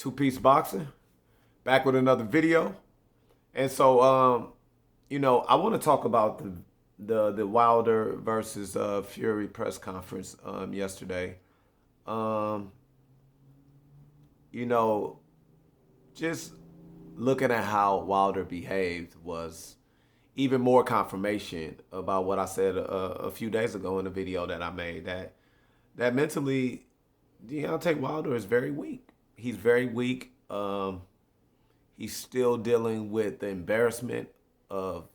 Two-Piece Boxing, back with another video. And so, I want to talk about the Wilder versus Fury press conference yesterday. Um, you know, just looking at how Wilder behaved was even more confirmation about what I said a few days ago in the video that I made, that mentally Deontay Wilder is very weak. He's very weak. He's still dealing with the embarrassment of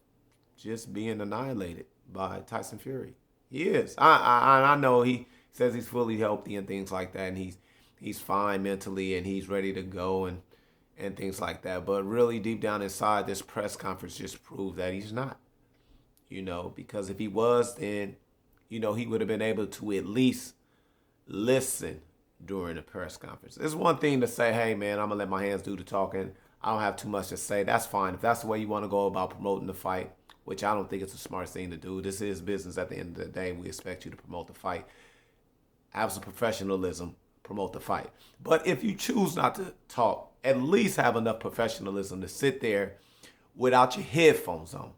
just being annihilated by Tyson Fury. He is. I know he says he's fully healthy and things like that, and he's fine mentally and he's ready to go and things like that. But really, deep down inside, this press conference just proved that he's not. Because if he was, then he would have been able to at least listen during the press conference. It's one thing to say, hey, man, I'm going to let my hands do the talking. I don't have too much to say. That's fine. If that's the way you want to go about promoting the fight, which I don't think it's the smartest thing to do. This is business at the end of the day. We expect you to promote the fight. Have some professionalism, promote the fight. But if you choose not to talk, at least have enough professionalism to sit there without your headphones on.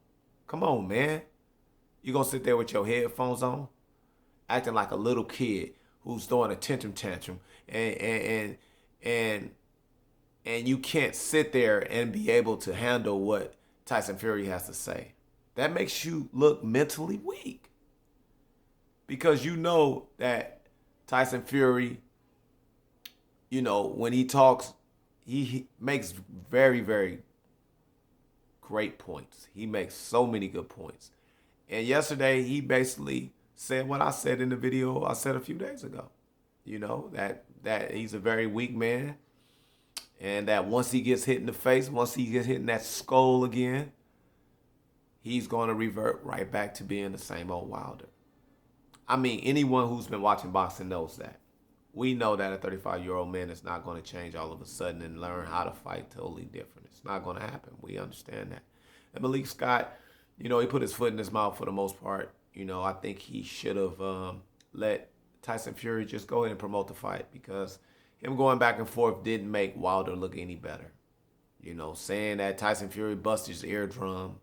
Come on, man. You going to sit there with your headphones on, acting like a little kid who's throwing a tantrum, and you can't sit there and be able to handle what Tyson Fury has to say. That makes you look mentally weak. Because you know that Tyson Fury, when he talks, he makes very, very great points. He makes so many good points. And yesterday, he basically said what I said in the video I said a few days ago. That he's a very weak man. And that once he gets hit in the face, once he gets hit in that skull again, he's going to revert right back to being the same old Wilder. I mean, anyone who's been watching boxing knows that. We know that a 35-year-old man is not going to change all of a sudden and learn how to fight totally different. It's not going to happen. We understand that. And Malik Scott, he put his foot in his mouth for the most part. I think he should have let Tyson Fury just go ahead and promote the fight, because him going back and forth didn't make Wilder look any better. Saying that Tyson Fury busted his eardrum,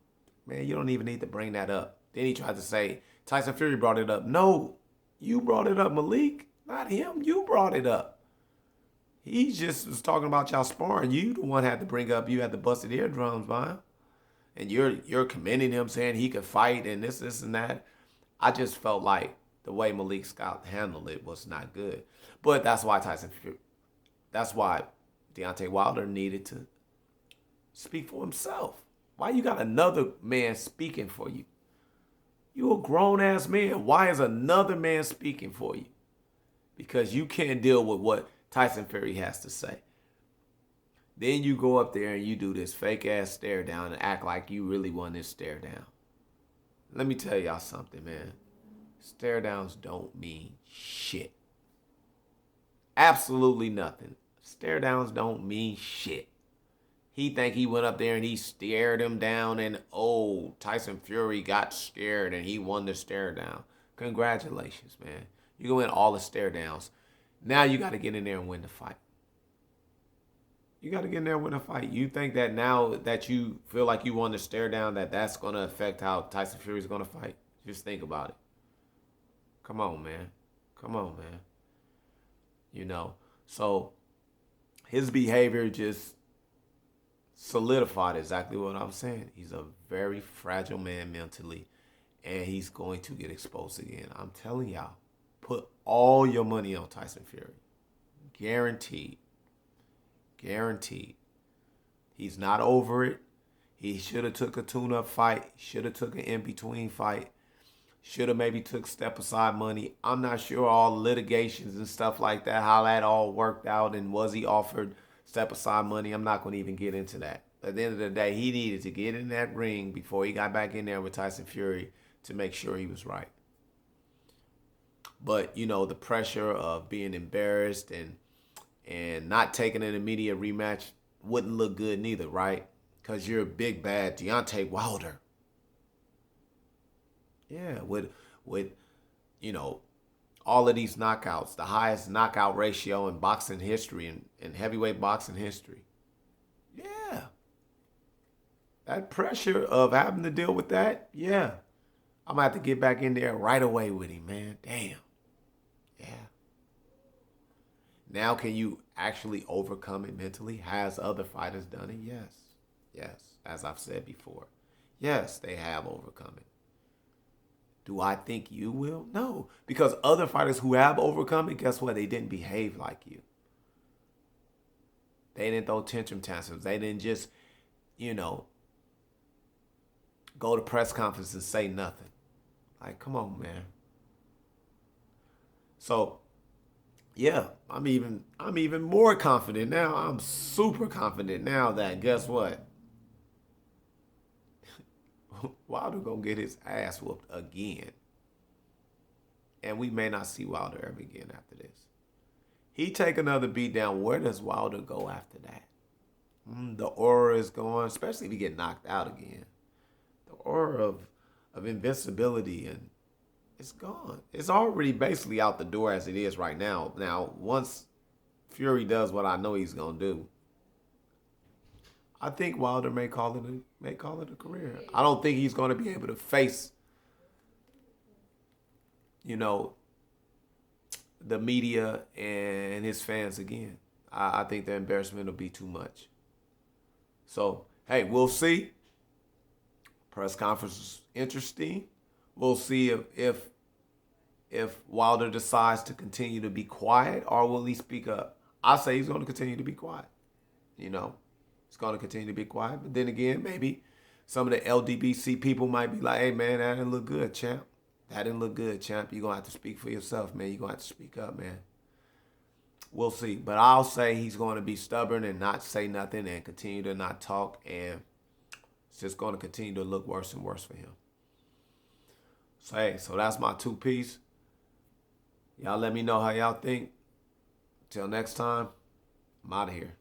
man, you don't even need to bring that up. Then he tried to say Tyson Fury brought it up. No, you brought it up, Malik. Not him. You brought it up. He just was talking about y'all sparring. You the one had to bring up you had the busted eardrums by him. And you're commending him, saying he could fight and this and that. I just felt like the way Malik Scott handled it was not good. But that's why Deontay Wilder needed to speak for himself. Why you got another man speaking for you? You a grown-ass man. Why is another man speaking for you? Because you can't deal with what Tyson Fury has to say. Then you go up there and you do this fake-ass stare down and act like you really won this stare down. Let me tell y'all something, man. Stare downs don't mean shit. Absolutely nothing. Stare downs don't mean shit. He think he went up there and he stared him down and, Tyson Fury got scared and he won the stare down. Congratulations, man. You go win all the stare downs. Now you got to get in there and win the fight. You got to get in there and win a fight. You think that now that you feel like you won the stare down, that's going to affect how Tyson Fury is going to fight? Just think about it. Come on, man. Come on, man. So his behavior just solidified exactly what I was saying. He's a very fragile man mentally, and he's going to get exposed again. I'm telling y'all, put all your money on Tyson Fury. Guaranteed. Guaranteed. He's not over it. He should have took a tune-up fight. Should have took an in-between fight. Should have maybe took step-aside money. I'm not sure all the litigations and stuff like that, how that all worked out, and was he offered step-aside money. I'm not going to even get into that. At the end of the day, he needed to get in that ring before he got back in there with Tyson Fury to make sure he was right. But, the pressure of being embarrassed and not taking an immediate rematch wouldn't look good neither, right? Because you're a big, bad Deontay Wilder. Yeah, with all of these knockouts, the highest knockout ratio in boxing history and in heavyweight boxing history. Yeah. That pressure of having to deal with that, yeah. I'm gonna have to get back in there right away with him, man. Damn. Yeah. Now can you actually overcome it mentally? Has other fighters done it? Yes. Yes. As I've said before. Yes, they have overcome it. Do I think you will? No. Because other fighters who have overcome it, guess what? They didn't behave like you. They didn't throw tantrum tantrums. They didn't just, you know, go to press conferences and say nothing. Like, come on, man. So, yeah, I'm even more confident now. I'm super confident now that guess what? Wilder gonna get his ass whooped again. And we may not see Wilder ever again after this. He take another beat down. Where does Wilder go after that? The aura is gone, especially if he get knocked out again. The aura of invincibility, and it's gone. It's already basically out the door as it is right now. Now, once Fury does what I know he's gonna do, I think Wilder may call it a career. I don't think he's gonna be able to face, you know, the media and his fans again. I think the embarrassment will be too much. So, hey, we'll see. Press conference is interesting. We'll see if Wilder decides to continue to be quiet or will he speak up. I say he's going to continue to be quiet. You know, he's going to continue to be quiet. But then again, maybe some of the LDBC people might be like, hey, man, that didn't look good, champ. That didn't look good, champ. You're going to have to speak for yourself, man. You're going to have to speak up, man. We'll see. But I'll say he's going to be stubborn and not say nothing and continue to not talk. And it's just going to continue to look worse and worse for him. So, hey, so that's my two-piece. Y'all let me know how y'all think. Till next time, I'm out of here.